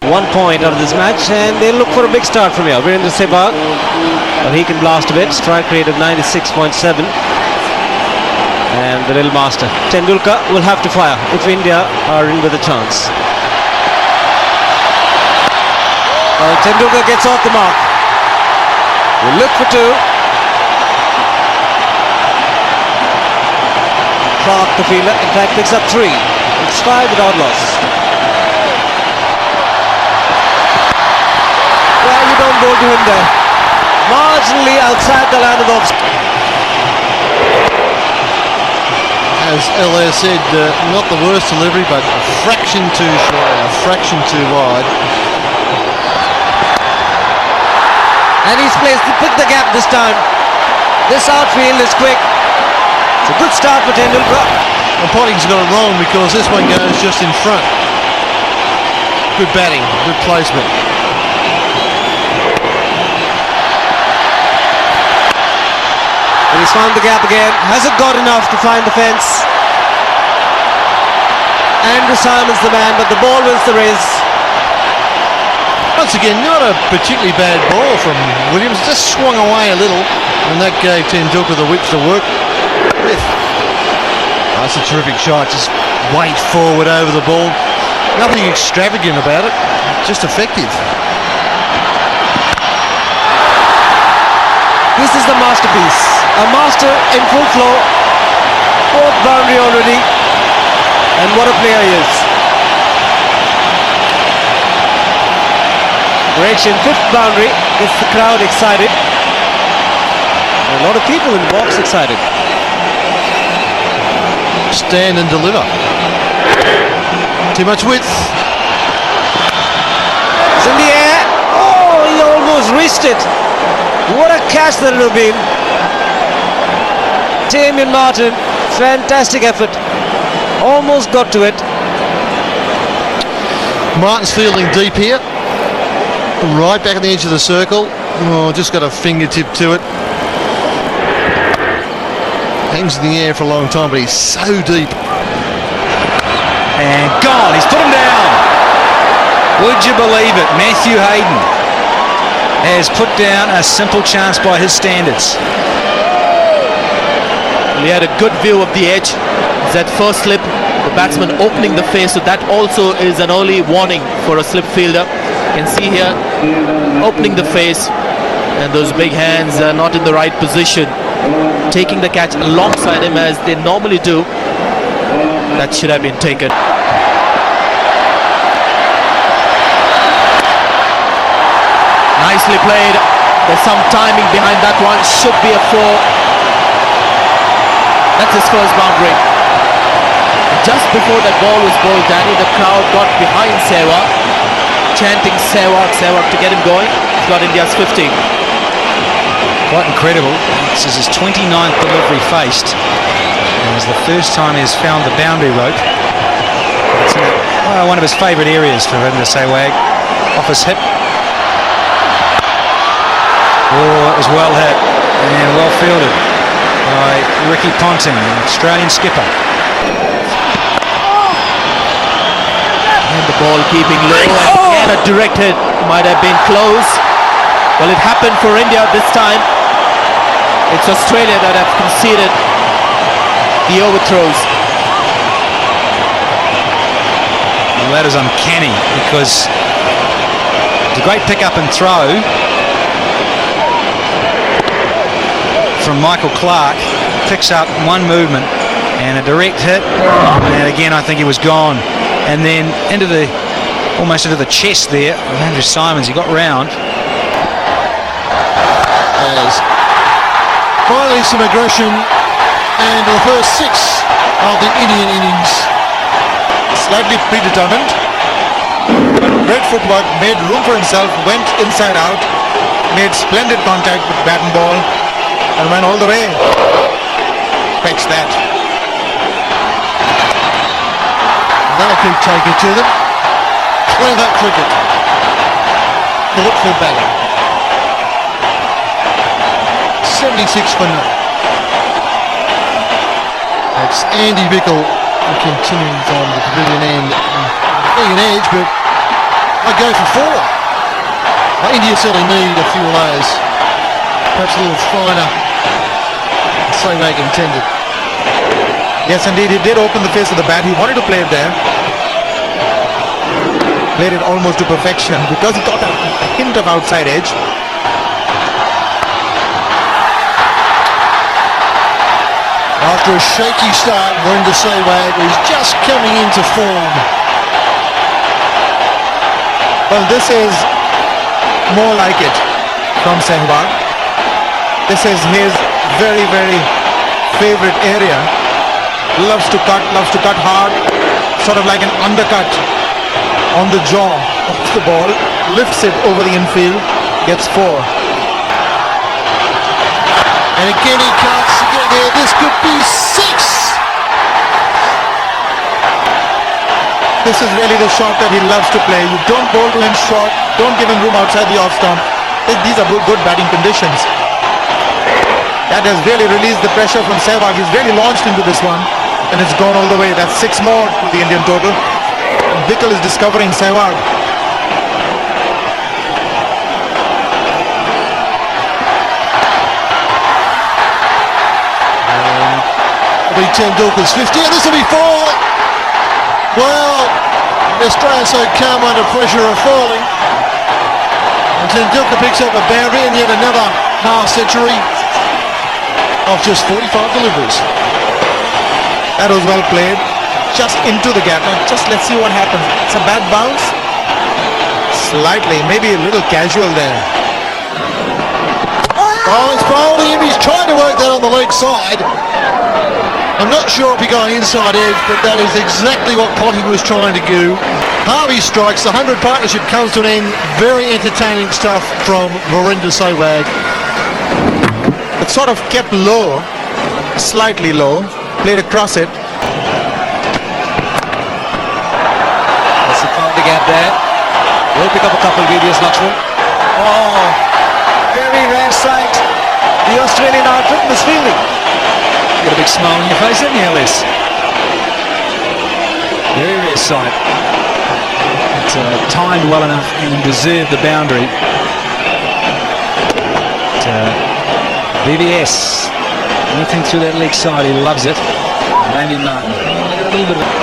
1 point out of this match, and they'll look for a big start from here. Virendra Sehwag, but he can blast a bit. Strike rate of 96.7. And the little master Tendulkar will have to fire if India are in with a chance. Well, Tendulkar gets off the mark. We'll look for 2. Clark, the fielder, in fact picks up 3. It's 5 without loss. Well, you don't bowl to him there. Marginally outside the line of offside. As LA said, not the worst delivery, but a fraction too short and a fraction too wide. And he's placed to pick the gap this time. This outfield is quick. It's a good start for Tendulkar. And Potting's got it wrong because this one goes just in front. Good batting, good placement. And he's found the gap again. Hasn't got enough to find the fence. Andrew Simon's the man, but the ball wins the race. Once again, not a particularly bad ball from Williams. Just swung away a little, and that gave Tendulkar the whips to work with. That's a terrific shot. Just weight forward over the ball. Nothing extravagant about it. Just effective. This is the masterpiece. A master in full flow. 4th boundary already. And what a player he is. Direction 5th boundary. Gets the crowd excited. And a lot of people in the box excited. Stand and deliver. Too much width. It's in the air. Oh, he almost reached it. What a catch that would have been. Damien Martin, fantastic effort. Almost got to it. Martin's fielding deep here. Right back at the edge of the circle. Oh, just got a fingertip to it. Hangs in the air for a long time, but he's so deep. And gone. He's put him down. Would you believe it? Matthew Hayden has put down a simple chance by his standards. He had a good view of the edge. That first slip, the batsman opening the face, so that also is an early warning for a slip fielder. You can see here, opening the face, and those big hands are not in the right position. Taking the catch alongside him as they normally do. That should have been taken. Nicely played. There's some timing behind that one. Should be a 4. That's his first boundary. Just before that ball was bowled, Danny, the crowd got behind Sehwag, chanting Sehwag, Sehwag to get him going. He's got India's 15. Quite incredible. This is his 29th delivery faced, and it's the first time he's found the boundary rope. It's one of his favourite areas for him to Sehwag. Off his hip. Oh, it was well hit and well fielded by Ricky Ponting, an Australian skipper. And the ball keeping low, and a direct hit. Might have been close. Well, it happened for India this time. It's Australia that have conceded the overthrows. Well, that is uncanny because it's a great pick up and throw from Michael Clark. Picks up one movement and a direct hit, and again I think he was gone, and then almost into the chest there of Andrew Simons. He got round. There's finally some aggression, and the first 6 of the Indian innings. Slightly predetermined, but great footwork, made room for himself, went inside out, made splendid contact with bat and ball, and went all the way. Fetch that. They'll keep taking to them. Clever cricket. Thoughtful batting. 76 for none. It's Andy Bickle continuing from the pavilion end. Getting an edge, but I go for 4. India certainly need a few layers. Perhaps a little finer. Sehwag intended. Yes, indeed, he did open the face of the bat. He wanted to play it there. Played it almost to perfection because he got a hint of outside edge. After a shaky start, Virender Sehwag is just coming into form. Well, this is more like it from Sehwag. This is his very, very favorite area. Loves to cut hard, sort of like an undercut on the jaw of the ball. Lifts it over the infield, gets 4. And again he cuts, again here, this could be 6! This is really the shot that he loves to play. You don't bowl to him short, don't give him room outside the off stump. These are good batting conditions. That has really released the pressure from Sehwag. He's really launched into this one, and it's gone all the way. That's 6 more to the Indian total. And Bickle is discovering Sehwag. Tendulkar's 50, and this will be 4. Well, Australia so calm under pressure of falling. And Tendulkar picks up a boundary and yet another half century of just 45 deliveries. That was well played. Just into the gap. Now just let's see what happens. It's a bad bounce. Slightly, maybe a little casual there. Oh, it's bowling him. He's trying to work that on the leg side. I'm not sure if he got inside edge, but that is exactly what Potty was trying to do. Harvey strikes, the 100 partnership comes to an end. Very entertaining stuff from Virender Sehwag. It sort of kept low, slightly low, played across it. That's a found the gap there. We'll pick up a couple VVS Lakshman. Oh, very rare sight. The Australian outfit was fielding. Got a big smile on your face, haven't you, Alice? Very rare sight. It's timed well enough and deserved the boundary. VVS, anything through that leg side, he loves it. Randy Martin. Look at a little bit of it.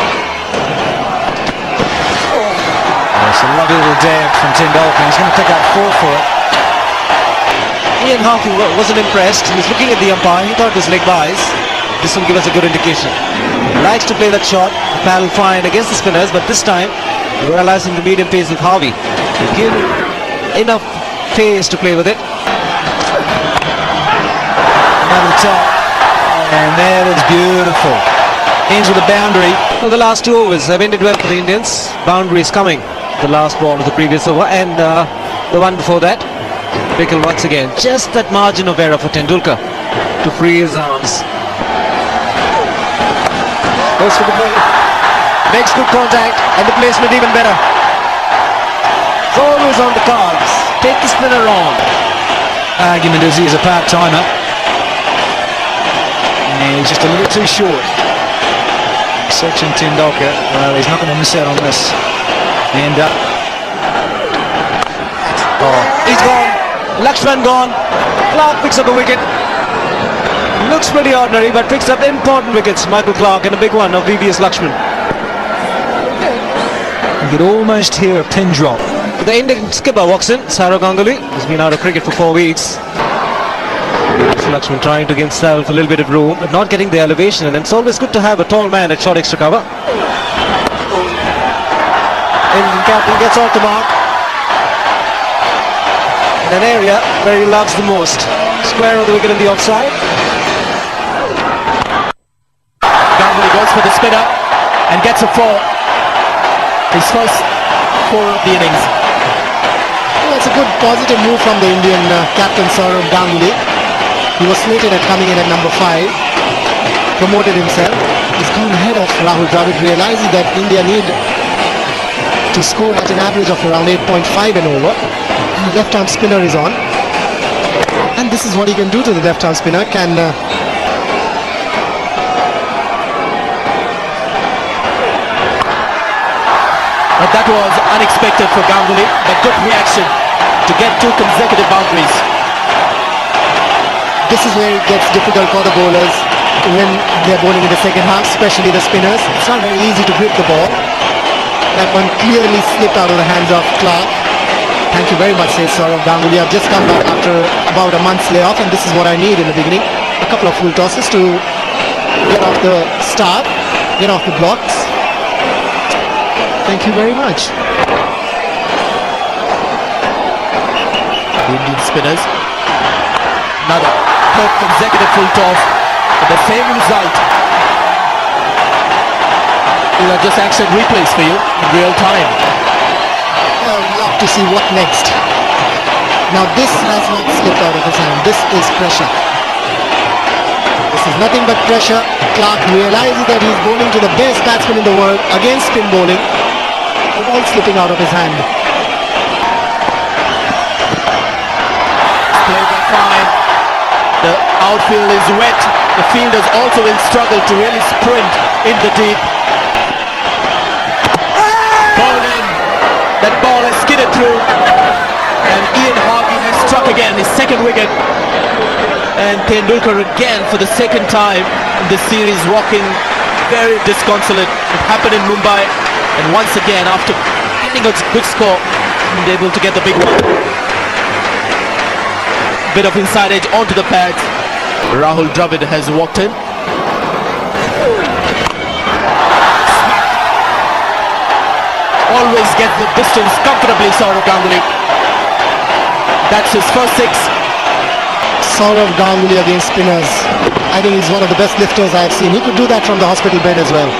Oh, it's a lovely little dab from Tendulkar. He's going to pick up 4 for it. Ian Harvey wasn't impressed. He was looking at the umpire. He thought it was leg buys. This will give us a good indication. He likes to play that shot. The paddle fine against the spinners, but this time realizing the medium pace of Harvey. They give enough pace to play with it. Over the top. And that is beautiful. Ends with a boundary. Well, the last 2 overs have ended well for the Indians. Boundary is coming. The last ball of the previous over and the one before that. Bickle once again. Just that margin of error for Tendulkar to free his arms. Goes for the ball. Makes good contact and the placement even better. It's always on the cards. Take the spinner on. Argument is he is a part-timer. And he's just a little too short. Sachin Tendulkar, well, he's not going to miss out on this. And he's gone. Lakshman gone. Clark picks up a wicket. Looks pretty ordinary, but picks up important wickets. Michael Clark and a big one of VVS Lakshman. you could almost hear a pin drop. The Indian skipper walks in. Saurav Ganguly has been out of cricket for 4 weeks. Lakshman trying to give himself a little bit of room, but not getting the elevation, and it's always good to have a tall man at short extra cover. Indian captain gets off the mark in an area where he loves the most. Square of the wicket in the offside. Ganguly goes for the spinner and gets a 4. His first 4 of the innings. Well, it's a good positive move from the Indian captain Saurav Ganguly. He was slated at coming in at number 5, promoted himself. He's gone ahead of Rahul Dravid, realizing that India need to score at an average of around 8.5 and over. And the left-arm spinner is on. And this is what he can do to the left-arm spinner. But that was unexpected for Ganguly, but good reaction to get 2 consecutive boundaries. This is where it gets difficult for the bowlers when they're bowling in the second half, especially the spinners. It's not very easy to grip the ball. That one clearly slipped out of the hands of Clark. Thank you very much, says Saurav Ganguly. I've just come back after about a month's layoff, and this is what I need in the beginning. A couple of full tosses to get off the start, get off the blocks. Thank you very much. The Indian spinners. Another third consecutive full toss with the same result. These are just action replays for you in real time. I would love to see what next. Now this has not slipped out of his hand. This is pressure. This is nothing but pressure. Clark realizes that he's bowling to the best batsman in the world against spin bowling. The ball slipping out of his hand. Played that fine. The outfield is wet. The fielders also will struggle to really sprint in the deep. Ball in. That ball has skidded through. And Ian Harvey has struck again, his second wicket. And Tendulkar again for the second time in this series walking very disconsolate. It happened in Mumbai. And once again, after getting a good score, he's able to get the big one. Bit of inside edge onto the pads. Rahul Dravid has walked in. Always gets the distance comfortably, Saurav Ganguly. That's his first 6. Saurav Ganguly against spinners. I think he's one of the best lifters I've seen. He could do that from the hospital bed as well.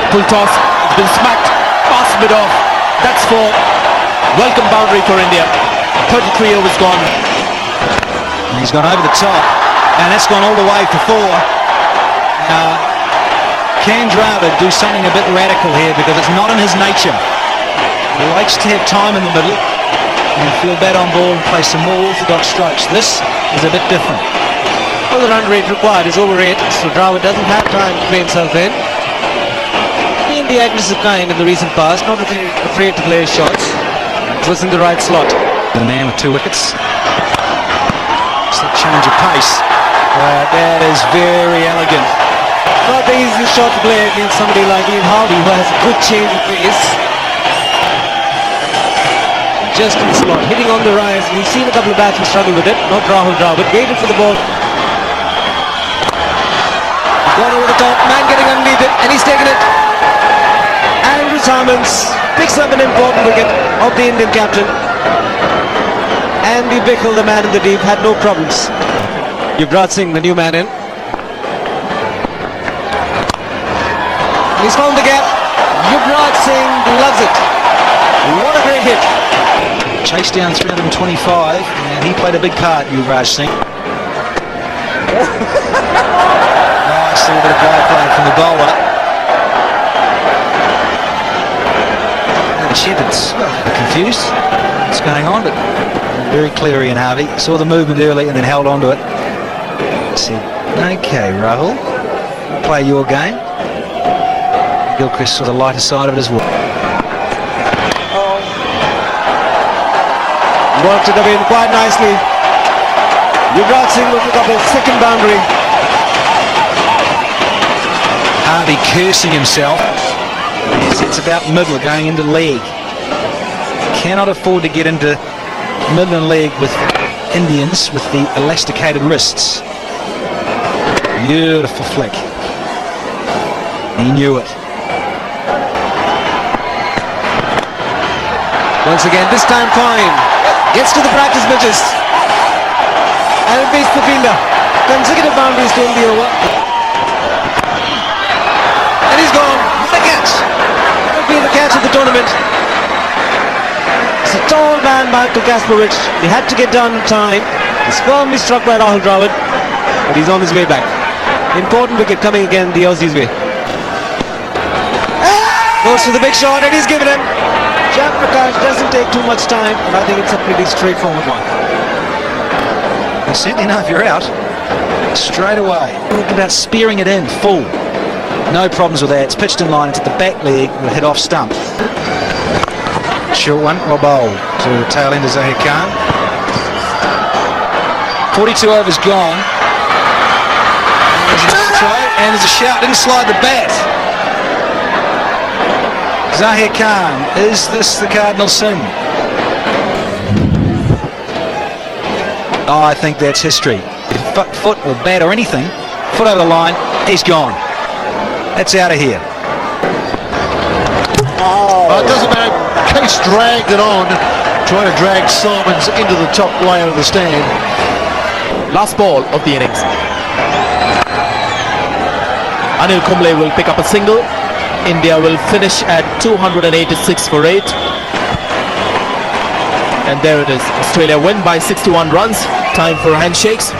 Full toss, it's been smacked, past mid-off. That's for welcome boundary for India. 33 overs gone. And he's gone over the top, and that's gone all the way for 4. Now, can Dravid do something a bit radical here, because it's not in his nature. He likes to have time in the middle and feel bad on ball and play some more orthodox strokes. This is a bit different. Well, the run rate required is over 8, so Dravid doesn't have time to play himself in. Being the aggressive kind in the recent past, not afraid to play his shots. It was in the right slot. The man with 2 wickets. It's a change of pace. That is very elegant. Not the easiest shot to play against somebody like Ian Harvey, who has a good change of pace. Just in the slot, hitting on the rise. We've seen a couple of batsmen struggle with it. Not Rahul Dravid, waited for the ball. Gone over the top, man getting underneath it, and he's taken it. Andrew Simons picks up an important wicket of the Indian captain. Andy Bickle, the man in the deep, had no problems. Yuvraj Singh, the new man in. He's found the gap. Yuvraj Singh loves it. What a great hit. Chased down 325, and he played a big part, Yuvraj Singh. Nice little bit of drive play from the bowler. And the Shepherds confused what's going on, but very clear Ian Harvey. Saw the movement early and then held on to it. Said, okay, Rahul, play your game. Gilchrist saw the lighter side of it as well. Worked it away quite nicely. Yuvraj Singh will pick up his second boundary. Harvey cursing himself. Yes, it's about middle going into leg. Cannot afford to get into middle and leg with Indians with the elasticated wrists. Beautiful flick. He knew it. Once again, this time fine. Gets to the practice pitches. And it beats the fielder. Consecutive boundaries to end the over. And he's gone. What a catch. That would be the catch of the tournament. It's a tall man back to Kasparov. He had to get down in time. He's firmly struck by Rahul Dravid. But he's on his way back. Important wicket coming again the Aussies' way. Goes to the big shot and he's given him. Jam Prakash doesn't take too much time, but I think it's a pretty straightforward one. You certainly know if you're out straight away. Talk about spearing it in full. No problems with that. It's pitched in line into the back leg, will hit off stump. Short one, or bowl to tail end of Zahir Khan. 42 overs gone. And there's a shout, didn't slide the bat. Zahir Khan, is this the Cardinal sin? Oh, I think that's history. Foot or bat or anything, foot over the line, he's gone. That's out of here. It doesn't matter. Case dragged it on, trying to drag Simons into the top line of the stand. Last ball of the innings. Anil Kumble will pick up a single. India will finish at 286 for 8. And there it is. Australia win by 61 runs. Time for handshakes.